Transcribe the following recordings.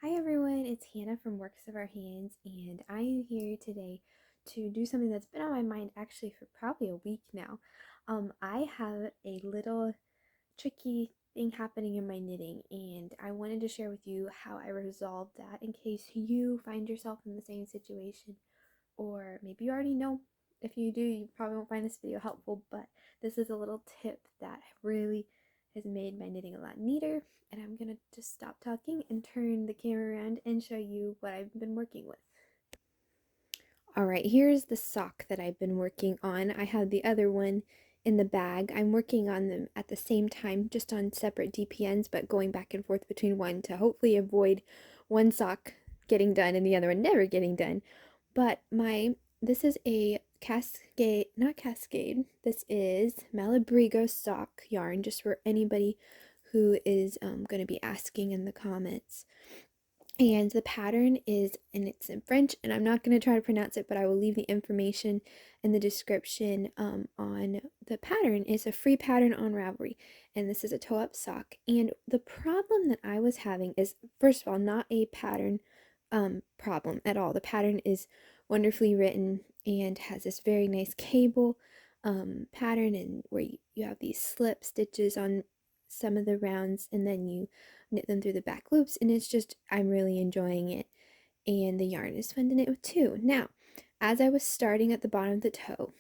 Hi everyone, it's Hannah from Works of Our Hands, and I am here today to do something that's been on my mind actually for probably a week now. I have a little tricky thing happening in my knitting, and I wanted to share with you how I resolved that in case you find yourself in the same situation, or maybe you already know. If you do, you probably won't find this video helpful, but this is a little tip that really has made my knitting a lot neater. And I'm gonna just stop talking and turn the camera around and show you what I've been working with. Alright, here's the sock that I've been working on. I have the other one in the bag. I'm working on them at the same time, just on separate DPNs, but going back and forth between one to hopefully avoid one sock getting done and the other one never getting done. But this is a Cascade, not Cascade, this is Malabrigo sock yarn, just for anybody who is going to be asking in the comments. And the pattern is, and it's in French, and I'm not going to try to pronounce it, but I will leave the information in the description on the pattern. It's a free pattern on Ravelry, and this is a toe-up sock. And the problem that I was having is, first of all, not a pattern problem at all. The pattern is wonderfully written and has this very nice cable pattern, and where you have these slip stitches on some of the rounds, and then you knit them through the back loops, and it's just, I'm really enjoying it, and the yarn is fun to knit with too. Now, as I was starting at the bottom of the toe,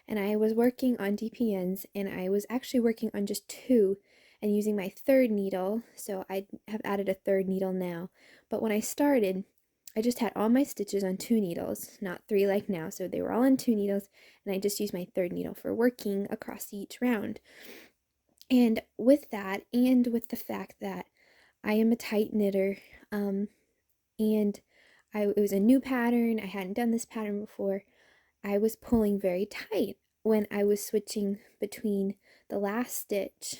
and I was working on DPNs, and I was actually working on just two and using my third needle, so I have added a third needle now, but when I started, I just had all my stitches on two needles, not three like now, so they were all on two needles, and I just used my third needle for working across each round. And with that, and with the fact that I am a tight knitter, and it was a new pattern, I hadn't done this pattern before, I was pulling very tight when I was switching between the last stitch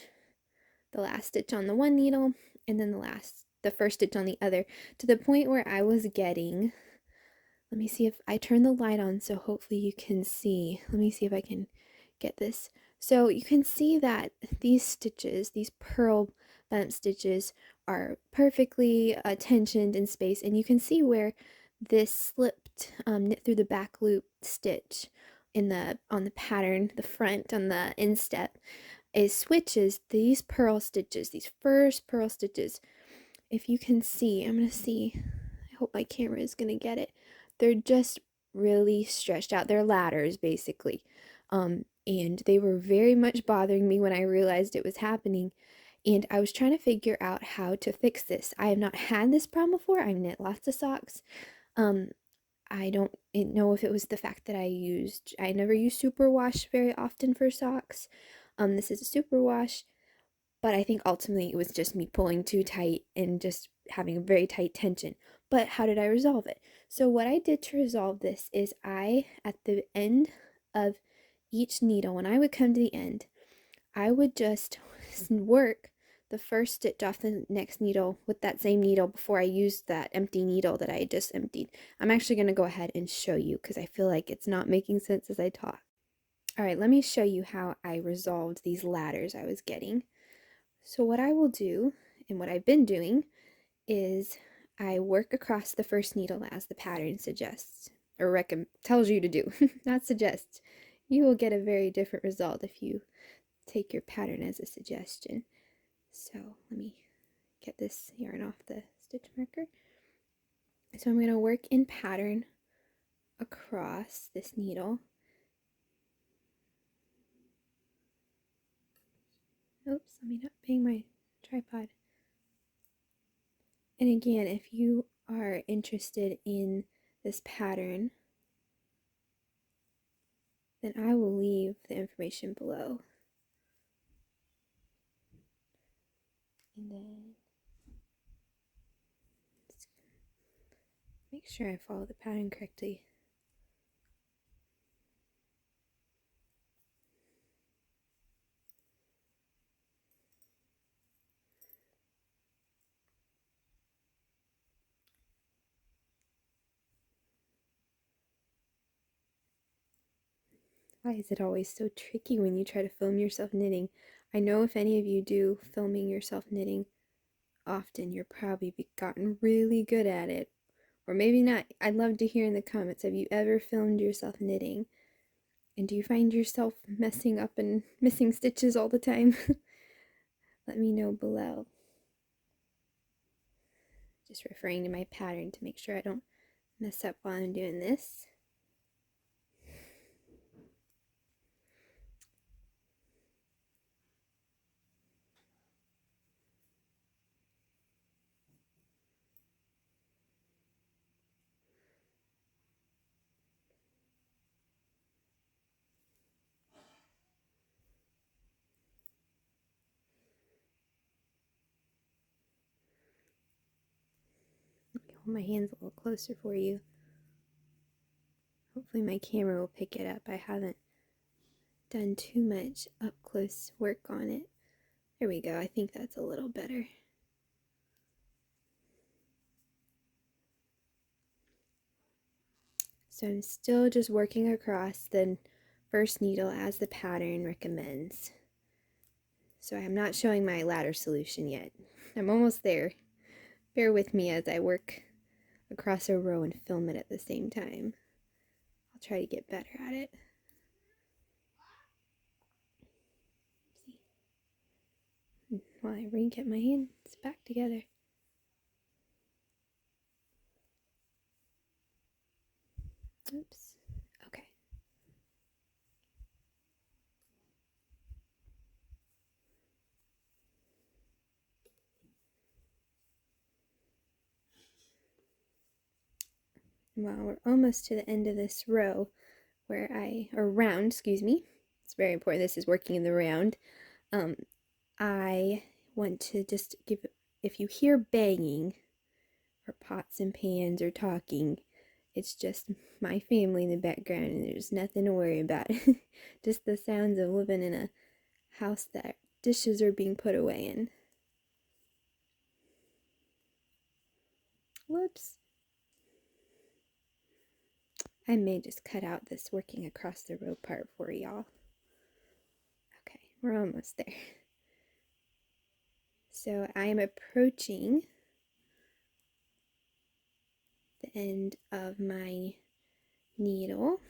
on the one needle, and then the first stitch on the other, to the point where I was getting, let me see if I turn the light on so hopefully you can see. Let me see if I can get this. So you can see that these stitches, these purl bump stitches, are perfectly tensioned in space, and you can see where this slipped knit through the back loop stitch on the pattern, the front on the instep, is switches these purl stitches, these first purl stitches. If you can see, I'm gonna see, I hope my camera is gonna get it. They're just really stretched out. They're ladders basically. And they were very much bothering me when I realized it was happening. And I was trying to figure out how to fix this. I have not had this problem before. I've knit lots of socks. I don't know if it was the fact that I never use superwash very often for socks. This is a superwash, but I think ultimately it was just me pulling too tight and just having a very tight tension. But how did I resolve it? So what I did to resolve this is at the end of each needle, when I would come to the end, I would just work the first stitch off the next needle with that same needle before I used that empty needle that I just emptied. I'm actually going to go ahead and show you because I feel like it's not making sense as I talk. All right, let me show you how I resolved these ladders I was getting. So what I will do, and what I've been doing, is I work across the first needle as the pattern suggests, or tells you to do, not suggests. You will get a very different result if you take your pattern as a suggestion. So let me get this yarn off the stitch marker. So I'm going to work in pattern across this needle. Oops, let me not bang my tripod. And again, if you are interested in this pattern, then I will leave the information below. And then make sure I follow the pattern correctly. Why is it always so tricky when you try to film yourself knitting? I know if any of you do filming yourself knitting, often. You're probably gotten really good at it. Or maybe not. I'd love to hear in the comments, have you ever filmed yourself knitting? And do you find yourself messing up and missing stitches all the time? Let me know below. Just referring to my pattern to make sure I don't mess up while I'm doing this. Hold my hands a little closer for you. Hopefully my camera will pick it up. I haven't done too much up close work on it. There we go. I think that's a little better. So I'm still just working across the first needle as the pattern recommends. So I'm not showing my ladder solution yet. I'm almost there. Bear with me as I work across a row and film it at the same time. I'll try to get better at it. While I get my hands back together. Oops. Okay. Well, we're almost to the end of this row or round, excuse me. It's very important. This is working in the round. I want to just give, if you hear banging or pots and pans or talking, it's just my family in the background and there's nothing to worry about. Just the sounds of living in a house that dishes are being put away in. Whoops. I may just cut out this working across the row part for y'all. Okay, we're almost there. So I am approaching the end of my needle.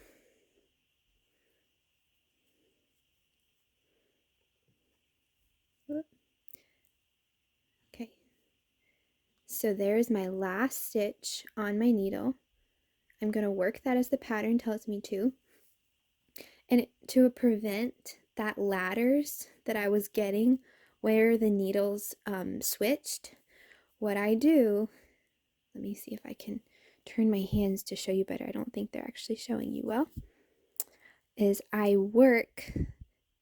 Okay, so there's my last stitch on my needle. I'm going to work that as the pattern tells me to. And to prevent that ladders that I was getting where the needles switched, what I do, let me see if I can turn my hands to show you better. I don't think they're actually showing you well. Is I work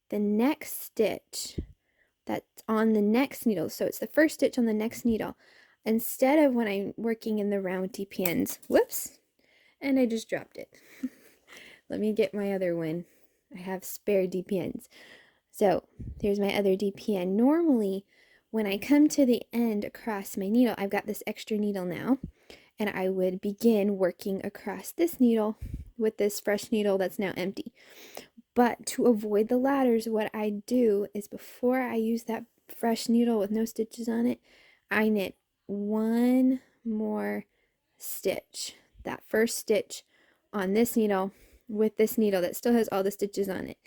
the next stitch that's on the next needle. So it's the first stitch on the next needle. Instead of when I'm working in the round DPNs, whoops, and I just dropped it. Let me get my other one. I have spare DPNs. So here's my other DPN. Normally, when I come to the end across my needle, I've got this extra needle now, and I would begin working across this needle with this fresh needle that's now empty. But to avoid the ladders, what I do is before I use that fresh needle with no stitches on it, I knit one more stitch, that first stitch on this needle with this needle that still has all the stitches on it.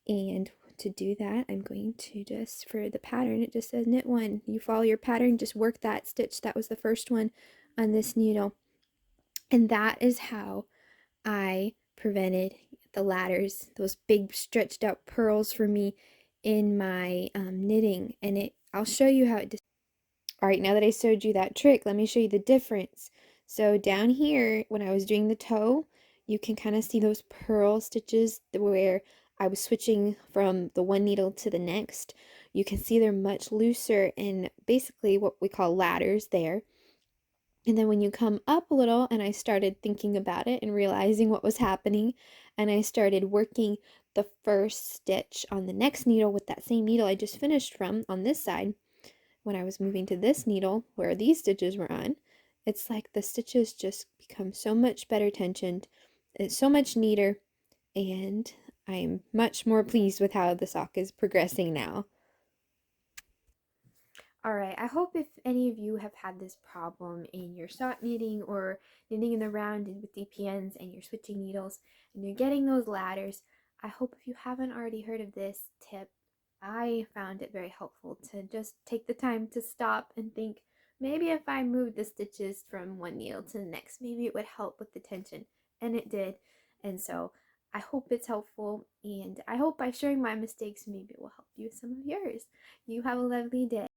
And to do that, I'm going to just, for the pattern, it just says knit one. You follow your pattern, just work that stitch that was the first one on this needle. And that is how I prevented the ladders, those big stretched out purls for me in my knitting. And I'll show you how it does. All right, now that I showed you that trick, let me show you the difference. So down here, when I was doing the toe, you can kind of see those purl stitches where I was switching from the one needle to the next. You can see they're much looser and basically what we call ladders there. And then when you come up a little, and I started thinking about it and realizing what was happening, and I started working the first stitch on the next needle with that same needle I just finished from on this side, when I was moving to this needle where these stitches were on, it's like the stitches just become so much better tensioned. It's so much neater, and I'm much more pleased with how the sock is progressing now. All right, I hope if any of you have had this problem in your sock knitting or knitting in the round and with DPNs and you're switching needles and you're getting those ladders, I hope if you haven't already heard of this tip, I found it very helpful to just take the time to stop and think, maybe if I moved the stitches from one needle to the next, maybe it would help with the tension. And it did. And so I hope it's helpful, and I hope by sharing my mistakes, maybe it will help you with some of yours. You have a lovely day.